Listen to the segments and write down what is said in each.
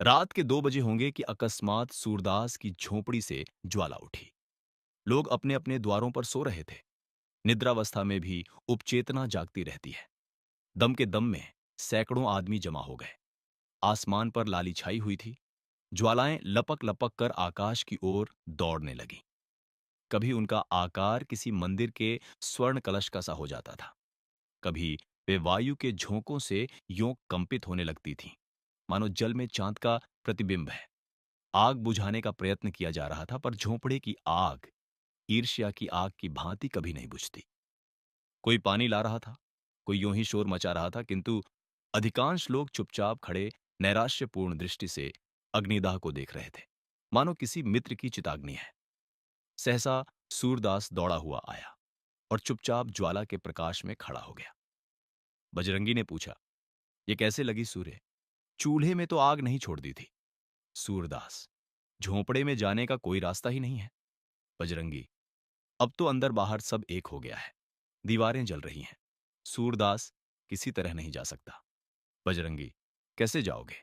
रात के 2 बजे होंगे कि अकस्मात सूरदास की झोपड़ी से ज्वाला उठी। लोग अपने अपने द्वारों पर सो रहे थे। निद्रावस्था में भी उपचेतना जागती रहती है। दम के दम में सैकड़ों आदमी जमा हो गए। आसमान पर लाली छाई हुई थी। ज्वालाएं लपक लपक कर आकाश की ओर दौड़ने लगीं। कभी उनका आकार किसी मंदिर के स्वर्ण कलश का सा हो जाता था। कभी वे वायु के झोंकों से यों कंपित होने लगती थीं, मानो जल में चांद का प्रतिबिंब है। आग बुझाने का प्रयत्न किया जा रहा था, पर झोंपड़े की आग ईर्ष्या की आग की भांति कभी नहीं बुझती। कोई पानी ला रहा था, कोई यूं ही शोर मचा रहा था, किंतु अधिकांश लोग चुपचाप खड़े नैराश्यपूर्ण दृष्टि से अग्निदाह को देख रहे थे, मानो किसी मित्र की चिताग्नि है। सहसा सूरदास दौड़ा हुआ आया और चुपचाप ज्वाला के प्रकाश में खड़ा हो गया। बजरंगी ने पूछा, ये कैसे लगी सूर्य? चूल्हे में तो आग नहीं छोड़ दी थी। सूरदास, झोंपड़े में जाने का कोई रास्ता ही नहीं है। बजरंगी, अब तो अंदर बाहर सब एक हो गया है। दीवारें जल रही हैं। सूरदास, किसी तरह नहीं जा सकता। बजरंगी, कैसे जाओगे?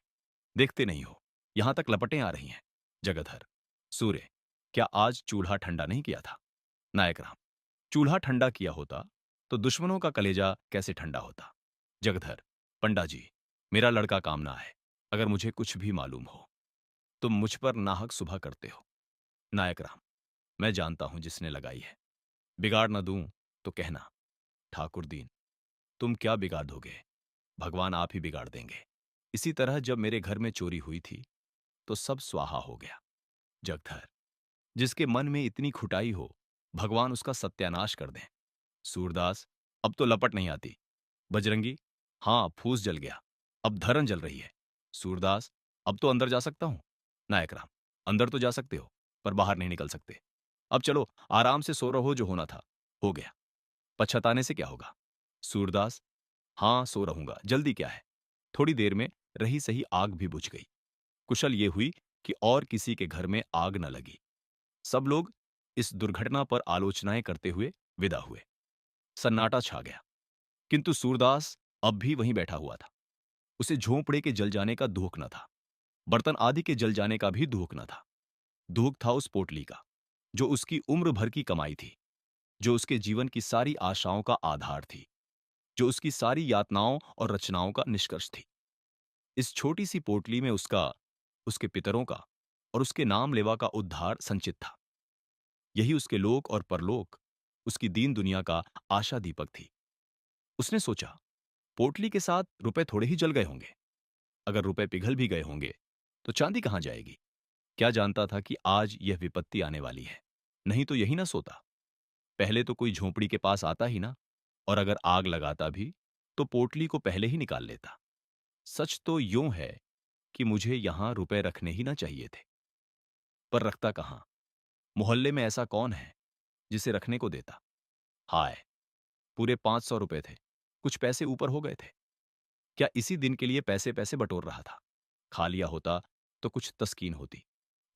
देखते नहीं हो, यहां तक लपटें आ रही हैं। जगधर, सूर्य, क्या आज चूल्हा ठंडा नहीं किया था? नायक राम, चूल्हा ठंडा किया होता तो दुश्मनों का कलेजा कैसे ठंडा होता? जगधर, पंडा जी, मेरा लड़का काम ना है। अगर मुझे कुछ भी मालूम हो, तुम मुझ पर नाहक सुबह करते हो। नायक राम, मैं जानता हूं जिसने लगाई है। बिगाड़ न दूं तो कहना। ठाकुर दीन, तुम क्या बिगाड़ दोगे? भगवान आप ही बिगाड़ देंगे। इसी तरह जब मेरे घर में चोरी हुई थी तो सब स्वाहा हो गया। जगधर, जिसके मन में इतनी खुटाई हो, भगवान उसका सत्यानाश कर दें। सूरदास, अब तो लपट नहीं आती। बजरंगी, हां, फूस जल गया, अब धरन जल रही है। सूरदास, अब तो अंदर जा सकता हूं। नायक राम, अंदर तो जा सकते हो, पर बाहर नहीं निकल सकते। अब चलो, आराम से सो रहो, जो होना था हो गया। पछताने से क्या होगा? सूरदास, हां, सो रहूंगा, जल्दी क्या है। थोड़ी देर में रही सही आग भी बुझ गई। कुशल ये हुई कि और किसी के घर में आग न लगी। सब लोग इस दुर्घटना पर आलोचनाएं करते हुए विदा हुए। सन्नाटा छा गया, किंतु सूरदास अब भी वहीं बैठा हुआ था। उसे झोंपड़े के जल जाने का दुख न था, बर्तन आदि के जल जाने का भी दुख न था। दुख था उस पोटली का, जो उसकी उम्र भर की कमाई थी, जो उसके जीवन की सारी आशाओं का आधार थी, जो उसकी सारी यातनाओं और रचनाओं का निष्कर्ष थी। इस छोटी सी पोटली में उसका, उसके पितरों का और उसके नाम लेवा का उद्धार संचित था। यही उसके लोक और परलोक, उसकी दीन दुनिया का आशा दीपक थी। उसने सोचा, पोटली के साथ रुपए थोड़े ही जल गए होंगे। अगर रुपए पिघल भी गए होंगे तो चांदी कहां जाएगी? क्या जानता था कि आज यह विपत्ति आने वाली है? नहीं तो यही ना सोता। पहले तो कोई झोंपड़ी के पास आता ही ना, और अगर आग लगाता भी तो पोटली को पहले ही निकाल लेता। सच तो यूं है कि मुझे यहां रुपए रखने ही ना चाहिए थे, पर रखता कहां? मोहल्ले में ऐसा कौन है जिसे रखने को देता? हाय, पूरे 500 रुपए थे। कुछ पैसे ऊपर हो गए थे। क्या इसी दिन के लिए पैसे पैसे बटोर रहा था? खा लिया होता तो कुछ तस्कीन होती।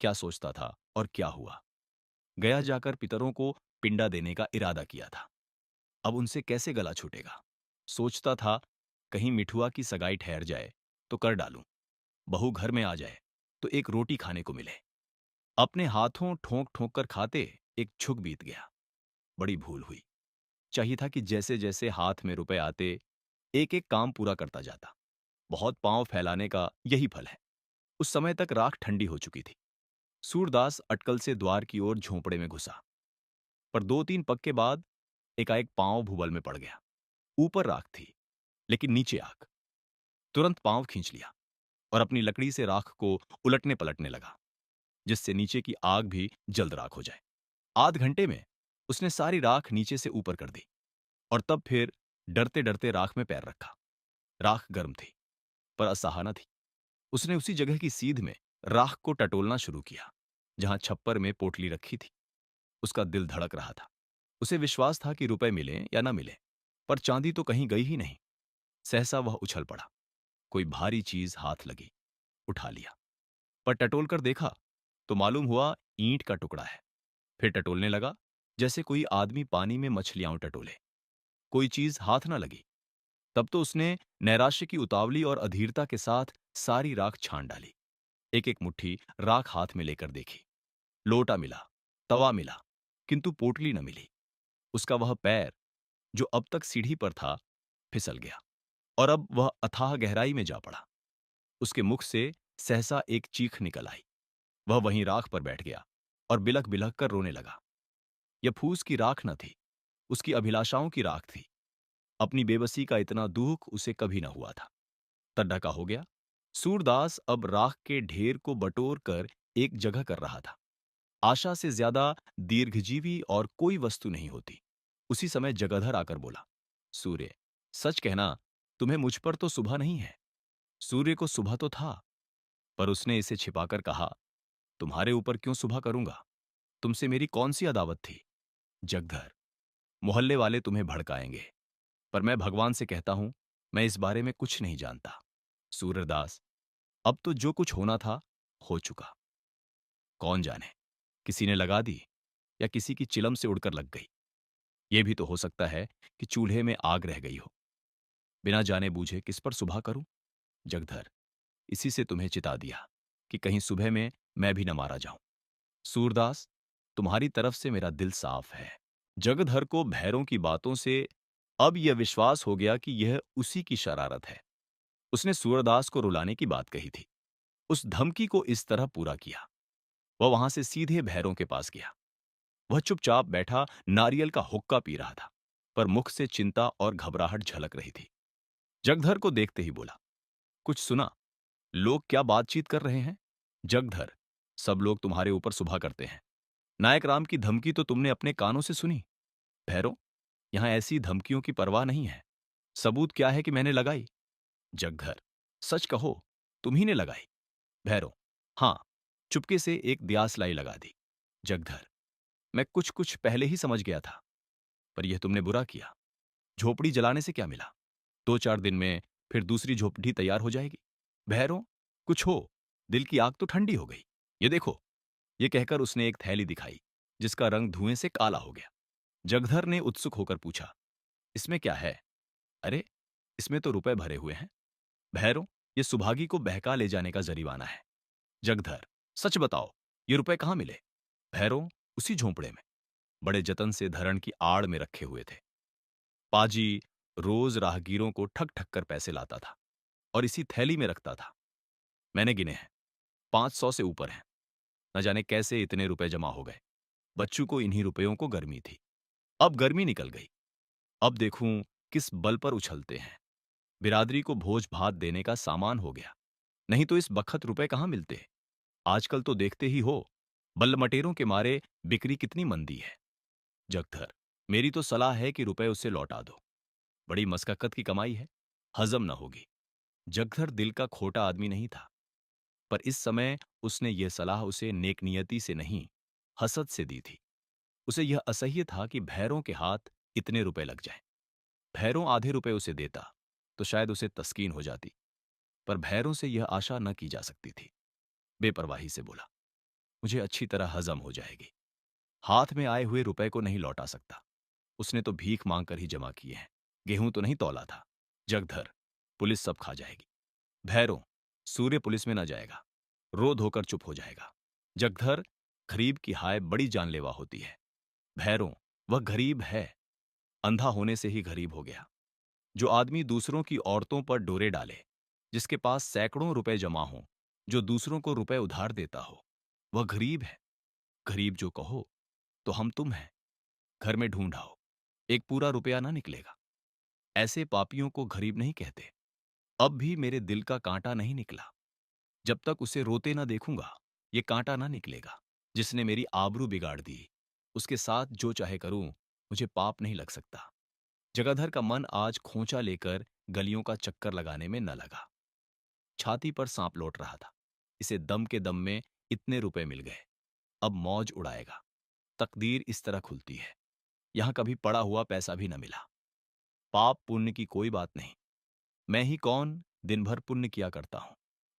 क्या सोचता था और क्या हुआ? गया जाकर पितरों को पिंडा देने का इरादा किया था। अब उनसे कैसे गला छूटेगा? सोचता था, कहीं मिठुआ की सगाई ठहर जाए तो कर डालूं। बहू घर में आ जाए तो एक रोटी खाने को मिले। अपने हाथों ठोंक ठोंक कर खाते एक छुक बीत गया। बड़ी भूल हुई। चाहिए था कि जैसे जैसे हाथ में रुपए आते, एक एक काम पूरा करता जाता। बहुत पांव फैलाने का यही फल है। उस समय तक राख ठंडी हो चुकी थी। सूरदास अटकल से द्वार की ओर झोंपड़े में घुसा, पर 2-3 पग के बाद एकाएक पांव भूबल में पड़ गया। ऊपर राख थी, लेकिन नीचे आग। तुरंत पांव खींच लिया और अपनी लकड़ी से राख को उलटने पलटने लगा, जिससे नीचे की आग भी जल्द राख हो जाए। आध घंटे में उसने सारी राख नीचे से ऊपर कर दी और तब फिर डरते डरते राख में पैर रखा। राख गर्म थी, पर असहाना थी। उसने उसी जगह की सीध में राख को टटोलना शुरू किया, जहां छप्पर में पोटली रखी थी। उसका दिल धड़क रहा था। उसे विश्वास था कि रुपए मिले या ना मिले, पर चांदी तो कहीं गई ही नहीं। सहसा वह उछल पड़ा। कोई भारी चीज हाथ लगी, उठा लिया, पर टटोल कर देखा तो मालूम हुआ ईंट का टुकड़ा है। फिर टटोलने लगा, जैसे कोई आदमी पानी में मछलियां टटोले। कोई चीज हाथ ना लगी। तब तो उसने नैराश्य की उतावली और अधीरता के साथ सारी राख छान डाली। एक एक मुट्ठी राख हाथ में लेकर देखी। लोटा मिला, तवा मिला, किंतु पोटली न मिली। उसका वह पैर, जो अब तक सीढ़ी पर था, फिसल गया और अब वह अथाह गहराई में जा पड़ा। उसके मुख से सहसा एक चीख निकल आई। वह वहीं राख पर बैठ गया और बिलख बिलख कर रोने लगा। यह फूस की राख न थी, उसकी अभिलाषाओं की राख थी। अपनी बेबसी का इतना दुख उसे कभी न हुआ था। तड्ढा का हो गया। सूरदास अब राख के ढेर को बटोर कर एक जगह कर रहा था। आशा से ज्यादा दीर्घजीवी और कोई वस्तु नहीं होती। उसी समय जगधर आकर बोला, सूर्य, सच कहना, तुम्हें मुझ पर तो सुबह नहीं है। सूर्य को सुबह तो था, पर उसने इसे छिपाकर कहा, तुम्हारे ऊपर क्यों सुबह करूंगा? तुमसे मेरी कौन सी अदावत थी? जगधर, मोहल्ले वाले तुम्हें भड़काएंगे, पर मैं भगवान से कहता हूं, मैं इस बारे में कुछ नहीं जानता। सूरदास, अब तो जो कुछ होना था, हो चुका। कौन जाने, किसी ने लगा दी या किसी की चिलम से उड़कर लग गई। यह भी तो हो सकता है कि चूल्हे में आग रह गई हो। बिना जाने बूझे किस पर सुबह करूं? जगधर, इसी से तुम्हें चिता दिया कि कहीं सुबह में मैं भी न मारा जाऊं। सूरदास, तुम्हारी तरफ से मेरा दिल साफ है। जगधर को भैरों की बातों से अब यह विश्वास हो गया कि यह उसी की शरारत है। उसने सूरदास को रुलाने की बात कही थी। उस धमकी को इस तरह पूरा किया। वह वहां से सीधे भैरों के पास गया। वह चुपचाप बैठा नारियल का हुक्का पी रहा था, पर मुख से चिंता और घबराहट झलक रही थी। जगधर को देखते ही बोला, कुछ सुना? लोग क्या बातचीत कर रहे हैं? जगधर, सब लोग तुम्हारे ऊपर सुबह करते हैं। नायक राम की धमकी तो तुमने अपने कानों से सुनी। भैरों, यहां ऐसी धमकियों की परवाह नहीं है। सबूत क्या है कि मैंने लगाई? जगधर, सच कहो, तुम्ही ने लगाई? भैरों, हां, चुपके से एक दियासलाई लगा दी। जगधर, मैं कुछ कुछ पहले ही समझ गया था, पर यह तुमने बुरा किया। झोपड़ी जलाने से क्या मिला? 2-4 दिन में फिर दूसरी झोपड़ी तैयार हो जाएगी। भैरों, कुछ हो, दिल की आग तो ठंडी हो गई। ये देखो। ये कहकर उसने एक थैली दिखाई, जिसका रंग धुएं से काला हो गया। जगधर ने उत्सुक होकर पूछा, इसमें क्या है? अरे, इसमें तो रुपए भरे हुए हैं। भैरों, ये सुभागी को बहका ले जाने का जरिमाना है। जगधर, सच बताओ, ये रुपए कहाँ मिले? भैरों, उसी झोंपड़े में, बड़े जतन से धरण की आड़ में रखे हुए थे। पाजी रोज राहगीरों को ठग ठग कर पैसे लाता था और इसी थैली में रखता था। मैंने गिने हैं, 500 से ऊपर हैं। न जाने कैसे इतने रुपए जमा हो गए। बच्चू को इन्हीं रुपयों को गर्मी थी। अब गर्मी निकल गई। अब देखूं किस बल पर उछलते हैं। बिरादरी को भोज भात देने का सामान हो गया। नहीं तो इस बखत रुपए कहाँ मिलते? आजकल तो देखते ही हो, बल्लमटेरों के मारे बिक्री कितनी मंदी है। जगधर, मेरी तो सलाह है कि रुपए उसे लौटा दो। बड़ी मशक्कत की कमाई है, हजम न होगी। जगधर दिल का खोटा आदमी नहीं था, पर इस समय उसने यह सलाह उसे नेकनियति से नहीं, हसद से दी थी। उसे यह असह्य था कि भैरों के हाथ इतने रुपए लग जाएं। भैरों आधे रुपए उसे देता तो शायद उसे तस्कीन हो जाती, पर भैरों से यह आशा न की जा सकती थी। बेपरवाही से बोला, मुझे अच्छी तरह हजम हो जाएगी। हाथ में आए हुए रुपए को नहीं लौटा सकता। उसने तो भीख मांगकर ही जमा किए हैं। गेहूं तो नहीं तौला था। जगधर, पुलिस सब खा जाएगी। भैरों, सूर्य पुलिस में न जाएगा, रो धोकर चुप हो जाएगा। जगधर, गरीब की हाय बड़ी जानलेवा होती है। भैरों, वह गरीब है, अंधा होने से ही गरीब हो गया। जो आदमी दूसरों की औरतों पर डोरे डाले, जिसके पास सैकड़ों रुपए जमा हों, जो दूसरों को रुपए उधार देता हो, वह गरीब है। गरीब जो कहो तो हम तुम हैं। घर में ढूंढाओ, एक पूरा रुपया ना निकलेगा। ऐसे पापियों को गरीब नहीं कहते। अब भी मेरे दिल का कांटा नहीं निकला। जब तक उसे रोते ना देखूंगा, ये कांटा ना निकलेगा। जिसने मेरी आबरू बिगाड़ दी, उसके साथ जो चाहे करूं, मुझे पाप नहीं लग सकता। जगाधर का मन आज खोंचा लेकर गलियों का चक्कर लगाने में न लगा। छाती पर सांप लौट रहा था। इसे दम के दम में इतने रुपए मिल गए, अब मौज उड़ाएगा। तकदीर इस तरह खुलती है। यहां कभी पड़ा हुआ पैसा भी न मिला। पाप पुण्य की कोई बात नहीं। मैं ही कौन दिन भर पुण्य किया करता हूं।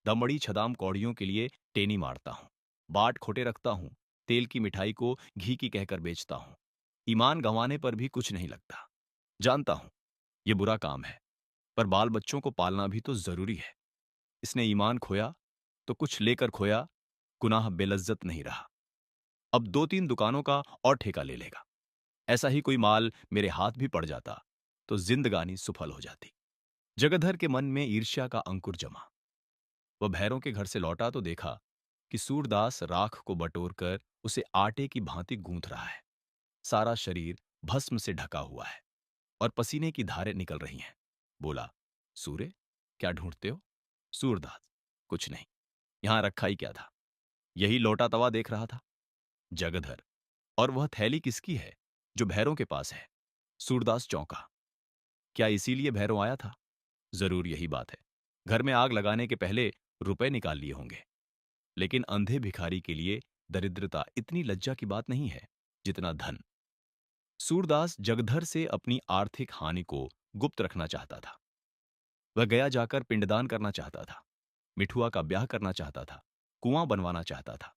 दमड़ी छदाम कौड़ियों के लिए टेनी मारता हूं। बाट खोटे रखता हूं। तेल की मिठाई को घी की कहकर बेचता हूं। ईमान गंवाने पर भी कुछ नहीं लगता। जानता हूं, यह बुरा काम है, पर बाल बच्चों को पालना भी तो जरूरी है। इसने ईमान खोया तो कुछ लेकर खोया, गुनाह बेलज्जत नहीं रहा। अब 2-3 दुकानों का और ठेका ले लेगा। ऐसा ही कोई माल मेरे हाथ भी पड़ जाता तो जिंदगानी सुफल हो जाती। जगधर के मन में ईर्ष्या का अंकुर जमा। वह भैरों के घर से लौटा तो देखा कि सूरदास राख को बटोर कर उसे आटे की भांति गूंथ रहा है। सारा शरीर भस्म से ढका हुआ है और पसीने की धारें निकल रही हैं। बोला, सूर्य, क्या ढूंढते हो? सूरदास, कुछ नहीं। यहां रखा ही क्या था? यही लोटा तवा देख रहा था। जगधर, और वह थैली किसकी है जो भैरों के पास है? सूरदास चौंका। क्या इसीलिए भैरों आया था? जरूर यही बात है। घर में आग लगाने के पहले रुपए निकाल लिए होंगे। लेकिन अंधे भिखारी के लिए दरिद्रता इतनी लज्जा की बात नहीं है जितना धन। सूरदास जगधर से अपनी आर्थिक हानि को गुप्त रखना चाहता था। वह गया जाकर पिंडदान करना चाहता था, मिठुआ का ब्याह करना चाहता था, कुआं बनवाना चाहता था,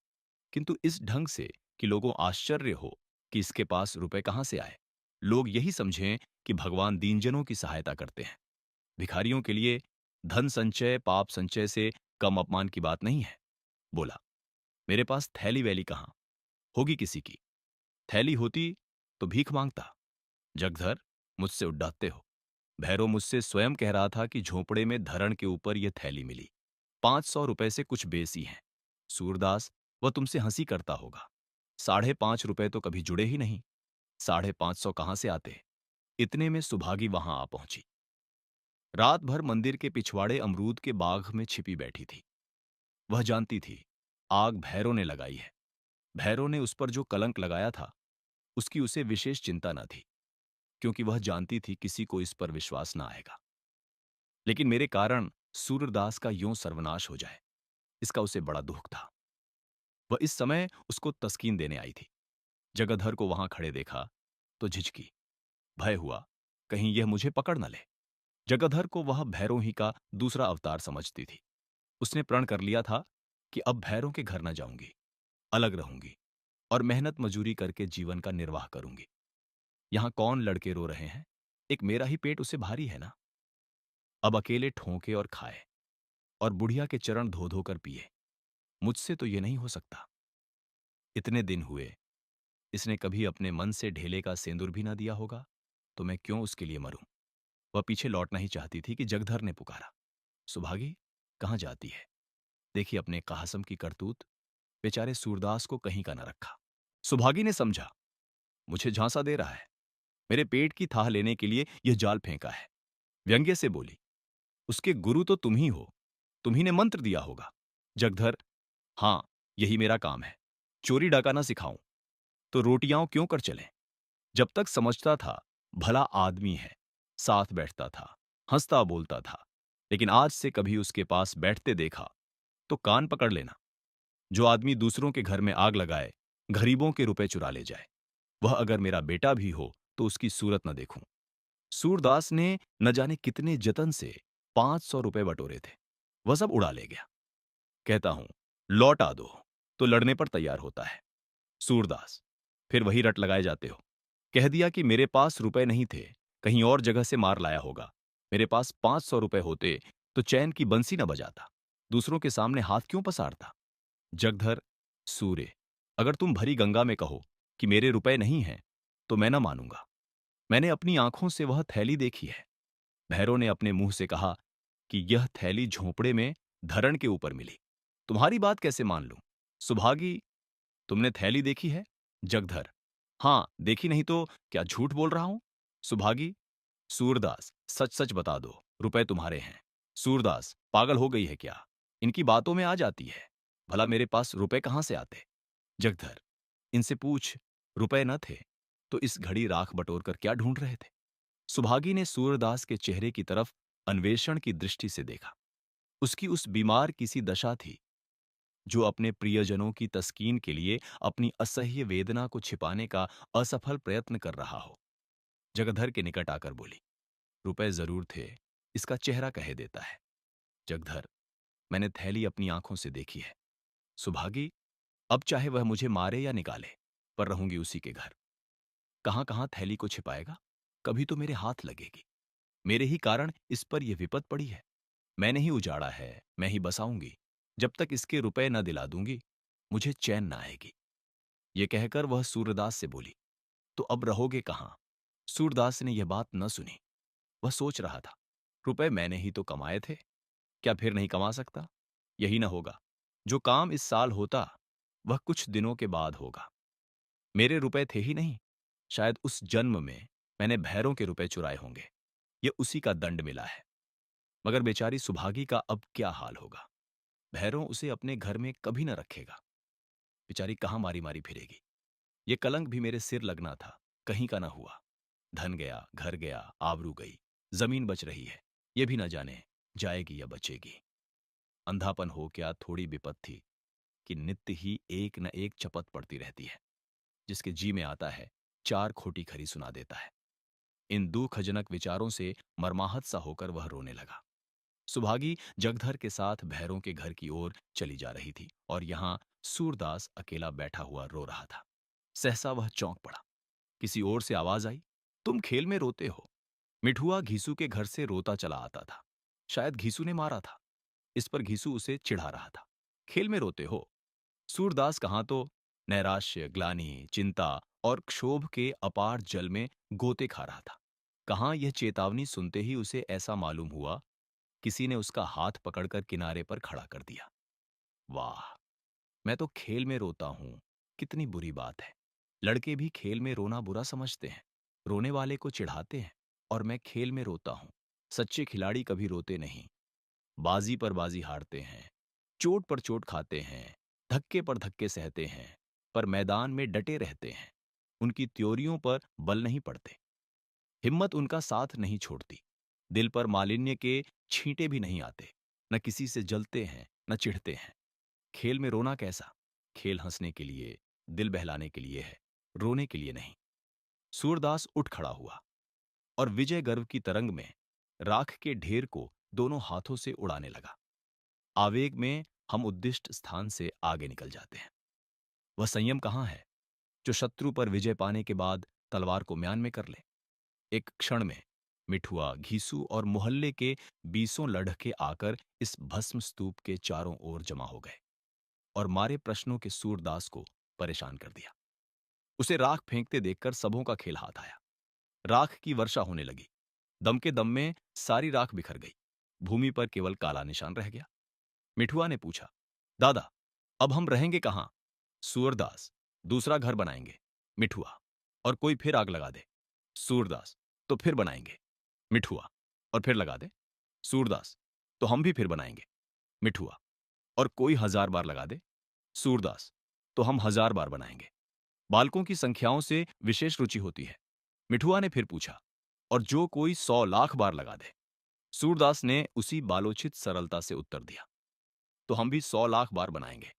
किंतु इस ढंग से कि लोगों आश्चर्य हो कि इसके पास रुपए कहां से आए। लोग यही समझें कि भगवान दीनजनों की सहायता करते हैं। भिखारियों के लिए धन संचय पाप संचय से कम अपमान की बात नहीं है। बोला, मेरे पास थैली वैली कहां? होगी किसी की। थैली होती तो भीख मांगता। जगधर, मुझसे उड्डाते हो। भैरव मुझसे स्वयं कह रहा था कि झोपड़े में धरण के ऊपर यह थैली मिली, 500 रुपए से कुछ बेसी है। सूरदास, वह तुमसे हंसी करता होगा। 5.5 रुपए तो कभी जुड़े ही नहीं। 550 कहां से आते? इतने में सुभागी वहां आ पहुंची। रात भर मंदिर के पिछवाड़े अमरूद के बाग में छिपी बैठी थी। वह जानती थी आग भैरव ने लगाई है। भैरव ने उस पर जो कलंक लगाया था उसकी उसे विशेष चिंता न थी, क्योंकि वह जानती थी किसी को इस पर विश्वास न आएगा। लेकिन मेरे कारण सूरदास का यूं सर्वनाश हो जाए, इसका उसे बड़ा दुख था। वह इस समय उसको तस्कीन देने आई थी। जगधर को वहां खड़े देखा तो झिझकी, भय हुआ कहीं यह मुझे पकड़ न ले। जगधर को वह भैरों ही का दूसरा अवतार समझती थी। उसने प्रण कर लिया था कि अब भैरों के घर न जाऊंगी, अलग रहूंगी और मेहनत मजूरी करके जीवन का निर्वाह करूंगी। यहां कौन लड़के रो रहे हैं? एक मेरा ही पेट उसे भारी है ना। अब अकेले ठोंके और खाए और बुढ़िया के चरण धो धो कर पिए। मुझसे तो ये नहीं हो सकता। इतने दिन हुए, इसने कभी अपने मन से ढेले का सेंदूर भी ना दिया होगा, तो मैं क्यों उसके लिए मरूं? वह पीछे लौटना ही चाहती थी कि जगधर ने पुकारा, सुभागी, कहां जाती है? देखिए अपने काहसम की करतूत। बेचारे सूरदास को कहीं का न रखा। सुभागी ने समझा, मुझे झांसा दे रहा है। मेरे पेट की थाह लेने के लिए यह जाल फेंका है। व्यंग्य से बोली, उसके गुरु तो तुम ही हो, तुम्ही ने मंत्र दिया होगा। जगधर, हां, यही मेरा काम है। चोरी डाका ना सिखाऊं तो रोटियां क्यों कर चलें? जब तक समझता था भला आदमी है, साथ बैठता था, हंसता बोलता था, लेकिन आज से कभी उसके पास बैठते देखा तो कान पकड़ लेना। जो आदमी दूसरों के घर में आग लगाए, गरीबों के रुपए चुरा ले जाए, वह अगर मेरा बेटा भी हो तो उसकी सूरत न देखूं। सूरदास ने न जाने कितने जतन से 500 रुपए बटोरे थे, वह सब उड़ा ले गया। कहता हूं, लौटा दो, तो लड़ने पर तैयार होता है। सूरदास, फिर वही रट लगाए जाते हो। कह दिया कि मेरे पास रुपए नहीं थे, कहीं और जगह से मार लाया होगा। मेरे पास 500 रुपए होते तो चैन की बंसी न बजाता, दूसरों के सामने हाथ क्यों पसारता? जगधर, सूर्य, अगर तुम भरी गंगा में कहो कि मेरे रुपए नहीं हैं, तो मैं न मानूंगा। मैंने अपनी आंखों से वह थैली देखी है। भैरव ने अपने मुंह से कहा कि यह थैली झोंपड़े में धरण के ऊपर मिली। तुम्हारी बात कैसे मान लूं? सुभागी, तुमने थैली देखी है? जगधर, हां, देखी नहीं तो क्या झूठ बोल रहा हूं? सुभागी, सूरदास, सच सच बता दो, रुपए तुम्हारे हैं। सूरदास, पागल हो गई है क्या? इनकी बातों में आ जाती है। भला मेरे पास रुपए कहां से आते? जगधर, इनसे पूछ, रुपए न थे तो इस घड़ी राख बटोर कर क्या ढूंढ रहे थे? सुभागी ने सूरदास के चेहरे की तरफ अन्वेषण की दृष्टि से देखा। उसकी उस बीमार किसी दशा थी जो अपने प्रियजनों की तस्कीन के लिए अपनी असह्य वेदना को छिपाने का असफल प्रयत्न कर रहा हो। जगधर के निकट आकर बोली, रुपए जरूर थे, इसका चेहरा कह देता है। जगधर, मैंने थैली अपनी आंखों से देखी है। सुभागी, अब चाहे वह मुझे मारे या निकाले, पर रहूंगी उसी के घर। कहां कहां थैली को छिपाएगा? कभी तो मेरे हाथ लगेगी। मेरे ही कारण इस पर यह विपद पड़ी है। मैंने ही उजाड़ा है, मैं ही बसाऊंगी। जब तक इसके रुपए न दिला दूंगी मुझे चैन न आएगी। ये कहकर वह सूरदास से बोली, तो अब रहोगे कहाँ? सूरदास ने यह बात न सुनी। वह सोच रहा था, रुपए मैंने ही तो कमाए थे, क्या फिर नहीं कमा सकता? यही न होगा, जो काम इस साल होता वह कुछ दिनों के बाद होगा। मेरे रुपए थे ही नहीं, शायद उस जन्म में मैंने भैरों के रुपए चुराए होंगे। ये उसी का दंड मिला है। मगर बेचारी सुभागी का अब क्या हाल होगा? भैरों उसे अपने घर में कभी न रखेगा। बेचारी कहाँ मारी मारी फिरेगी। ये कलंक भी मेरे सिर लगना था, कहीं का न हुआ। धन गया, घर गया, आबरू गई, जमीन बच रही है, ये भी न जाने जाएगी या बचेगी। अंधापन हो क्या थोड़ी विपत थी कि नित्य ही एक न एक चपत पड़ती रहती है। जिसके जी में आता है, चार खोटी खरी सुना देता है। इन दुखजनक विचारों से मर्माहत सा होकर वह रोने लगा। सुभागी जगधर के साथ भैरों के घर की ओर चली जा रही थी और यहां सूरदास अकेला बैठा हुआ रो रहा था। सहसा वह चौंक पड़ा। किसी ओर से आवाज आई, तुम खेल में रोते हो। मिठुआ घीसू के घर से रोता चला आता था। शायद घीसू ने मारा था। इस पर घीसू उसे चिढ़ा रहा था। खेल में रोते हो? सूरदास कहाँ तो नैराश्य, ग्लानि, चिंता और क्षोभ के अपार जल में गोते खा रहा था। कहाँ यह चेतावनी सुनते ही उसे ऐसा मालूम हुआ, किसी ने उसका हाथ पकड़कर किनारे पर खड़ा कर दिया। वाह, मैं तो खेल में रोता हूं, कितनी बुरी बात है। लड़के भी खेल में रोना बुरा समझते हैं, रोने वाले को चिढ़ाते हैं, और मैं खेल में रोता हूं। सच्चे खिलाड़ी कभी रोते नहीं, बाजी पर बाजी हारते हैं, चोट पर चोट खाते हैं, धक्के पर धक्के सहते हैं, पर मैदान में डटे रहते हैं। उनकी त्योरियों पर बल नहीं पड़ते, हिम्मत उनका साथ नहीं छोड़ती। दिल पर मालिन्य के छींटे भी नहीं आते, न किसी से जलते हैं न चिढ़ते हैं। खेल में रोना कैसा? खेल हंसने के लिए, दिल बहलाने के लिए है, रोने के लिए नहीं। सूरदास उठ खड़ा हुआ और विजय गर्व की तरंग में राख के ढेर को दोनों हाथों से उड़ाने लगा। आवेग में हम उद्दिष्ट स्थान से आगे निकल जाते हैं। वह संयम कहाँ है जो शत्रु पर विजय पाने के बाद तलवार को म्यान में कर ले? एक क्षण में मिठुआ, घीसू और मोहल्ले के बीसों लड़के आकर इस भस्म स्तूप के चारों ओर जमा हो गए और मारे प्रश्नों के सूरदास को परेशान कर दिया। उसे राख फेंकते देखकर सबों का खेल हाथ आया। राख की वर्षा होने लगी। दम के दम में सारी राख बिखर गई। भूमि पर केवल काला निशान रह गया। मिठुआ ने पूछा, दादा, अब हम रहेंगे कहां? सूरदास, दूसरा घर बनाएंगे। मिठुआ, और कोई फिर आग लगा दे। सूरदास, तो फिर बनाएंगे। मिठुआ, और फिर लगा दे। सूरदास, तो हम भी फिर बनाएंगे। मिठुआ, और कोई 1000 बार लगा दे। सूरदास, तो हम 1000 बार बनाएंगे। बालकों की संख्याओं से विशेष रुचि होती है। मिठुआ ने फिर पूछा, और जो कोई 100 लाख बार लगा दे। सूरदास ने उसी बालोचित सरलता से उत्तर दिया, तो हम भी 100 लाख बार बनाएंगे।